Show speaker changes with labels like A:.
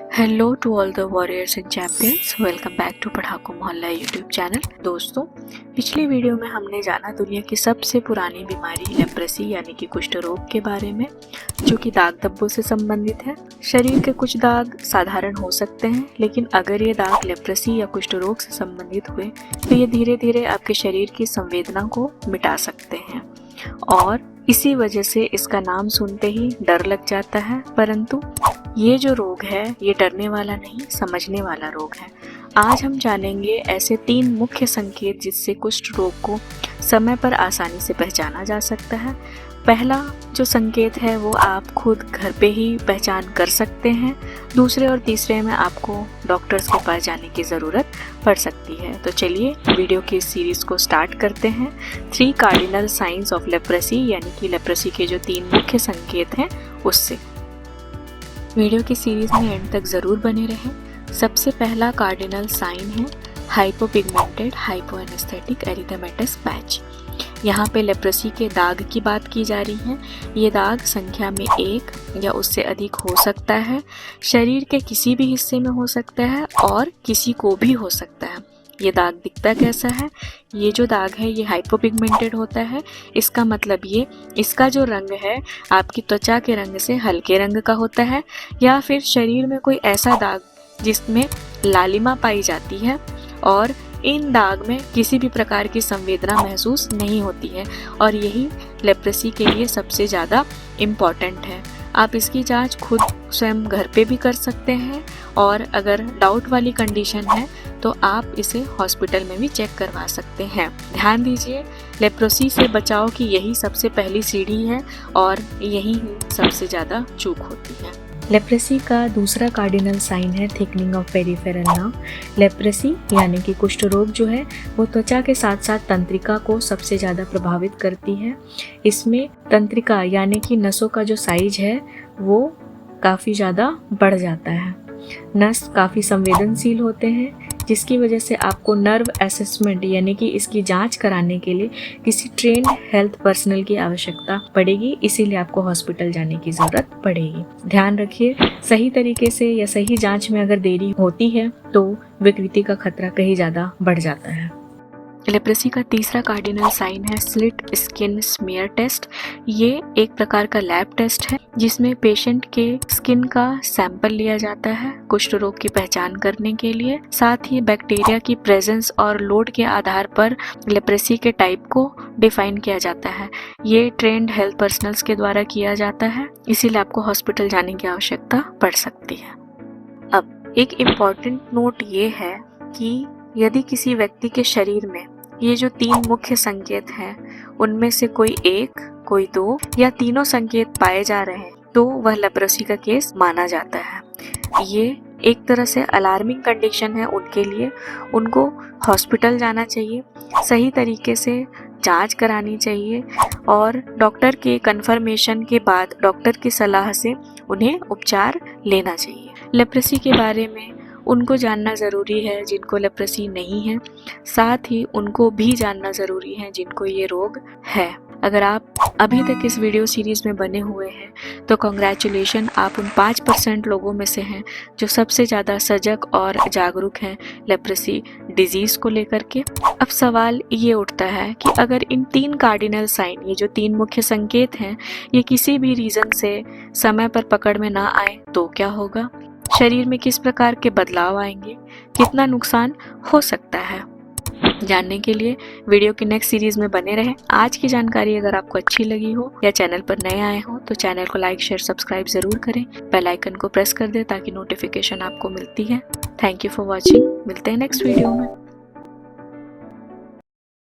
A: Hello to all the warriors and champions, welcome back to Padhaku Mohalla YouTube channel. दोस्तों, पिछली video में हमने जाना दुनिया की सबसे पुरानी बीमारी लेप्रेसी यानी कि कुष्ठ रोग के बारे में, जो कि दाग धब्बों से संबंधित है। शरीर के कुछ दाग साधारण हो सकते हैं, लेकिन अगर ये दाग लेप्रेसी या कुष्ठ रोग से संबंधित हुए तो ये धीरे धीरे आपके शरीर की संवेदना को मिटा सकते हैं और इसी वजह से इसका नाम सुनते ही डर लग जाता है। परंतु ये जो रोग है ये डरने वाला नहीं, समझने वाला रोग है। आज हम जानेंगे ऐसे 3 मुख्य संकेत जिससे कुष्ठ रोग को समय पर आसानी से पहचाना जा सकता है। पहला जो संकेत है वो आप खुद घर पे ही पहचान कर सकते हैं। दूसरे और तीसरे में आपको डॉक्टर्स के पास जाने की ज़रूरत पड़ सकती है। तो चलिए वीडियो की इस सीरीज़ को स्टार्ट करते हैं। 3 कार्डिनल साइंस ऑफ लेप्रेसी यानी कि लेप्रेसी के जो 3 मुख्य संकेत हैं उससे। वीडियो की सीरीज़ में एंड तक ज़रूर बने रहें। सबसे पहला कार्डिनल साइन है हाइपोपिगमेंटेड हाइपोएनेस्थेटिक एरिथेमेटस पैच। यहाँ पे लेप्रेसी के दाग की बात की जा रही है। ये दाग संख्या में 1 या उससे अधिक हो सकता है, शरीर के किसी भी हिस्से में हो सकता है और किसी को भी हो सकता है। ये दाग दिखता कैसा है? ये जो दाग है ये हाइपोपिगमेंटेड होता है। इसका मतलब ये इसका जो रंग है आपकी त्वचा के रंग से हल्के रंग का होता है, या फिर शरीर में कोई ऐसा दाग जिसमें लालिमा पाई जाती है और इन दाग में किसी भी प्रकार की संवेदना महसूस नहीं होती है, और यही लेप्रेसी के लिए सबसे ज़्यादा इम्पॉर्टेंट है। आप इसकी जांच खुद स्वयं घर पे भी कर सकते हैं, और अगर डाउट वाली कंडीशन है तो आप इसे हॉस्पिटल में भी चेक करवा सकते हैं। ध्यान दीजिए, लेप्रेसी से बचाव की यही सबसे पहली सीढ़ी है और यही सबसे ज़्यादा चूक होती है। लेप्रेसी का दूसरा कार्डिनल साइन है thickening of peripheral nerve. Leprosy यानी कि कुष्ठ रोग जो है वो त्वचा के साथ साथ तंत्रिका को सबसे ज़्यादा प्रभावित करती है। इसमें तंत्रिका यानी कि नसों का जो साइज है वो काफ़ी ज़्यादा बढ़ जाता है। नस काफ़ी संवेदनशील होते हैं, जिसकी वजह से आपको नर्व असेसमेंट यानी कि इसकी जांच कराने के लिए किसी ट्रेन्ड हेल्थ पर्सनल की आवश्यकता पड़ेगी, इसीलिए आपको हॉस्पिटल जाने की ज़रूरत पड़ेगी। ध्यान रखिए, सही तरीके से या सही जांच में अगर देरी होती है तो विकृति का खतरा कहीं ज़्यादा बढ़ जाता है। लेप्रेसी का तीसरा कार्डिनल साइन है स्लिट स्किन स्मीयर टेस्ट। ये एक प्रकार का लैब टेस्ट है जिसमें पेशेंट के स्किन का सैंपल लिया जाता है कुष्ठ रोग की पहचान करने के लिए। साथ ही बैक्टीरिया की प्रेजेंस और लोड के आधार पर लेप्रेसी के टाइप को डिफाइन किया जाता है। ये ट्रेंड हेल्थ पर्सनल्स के द्वारा किया जाता है, इसीलिए आपको हॉस्पिटल जाने की आवश्यकता पड़ सकती है। अब एक इम्पॉर्टेंट नोट ये है कि यदि किसी व्यक्ति के शरीर में ये जो 3 मुख्य संकेत हैं उनमें से कोई 1, कोई 2 या तीनों संकेत पाए जा रहे हैं तो वह लेप्रेसी का केस माना जाता है। ये एक तरह से अलार्मिंग कंडीशन है उनके लिए। उनको हॉस्पिटल जाना चाहिए, सही तरीके से जांच करानी चाहिए और डॉक्टर के कंफर्मेशन के बाद डॉक्टर की सलाह से उन्हें उपचार लेना चाहिए। लेप्रेसी के बारे में उनको जानना ज़रूरी है जिनको लेप्रेसी नहीं है, साथ ही उनको भी जानना ज़रूरी है जिनको ये रोग है। अगर आप अभी तक इस वीडियो सीरीज़ में बने हुए हैं तो कॉन्ग्रेचुलेशन, आप उन 5% लोगों में से हैं जो सबसे ज़्यादा सजग और जागरूक हैं लेप्रेसी डिजीज़ को लेकर के। अब सवाल ये उठता है कि अगर इन 3 कार्डिनल साइन, ये जो 3 मुख्य संकेत हैं, ये किसी भी रीज़न से समय पर पकड़ में ना आए तो क्या होगा? शरीर में किस प्रकार के बदलाव आएंगे? कितना नुकसान हो सकता है? जानने के लिए वीडियो की नेक्स्ट सीरीज में बने रहें। आज की जानकारी अगर आपको अच्छी लगी हो या चैनल पर नए आए हो तो चैनल को लाइक शेयर सब्सक्राइब जरूर करें। बेल आइकन को प्रेस कर दें ताकि नोटिफिकेशन आपको मिलती है। Thank you for watching. मिलते हैं नेक्स्ट वीडियो में।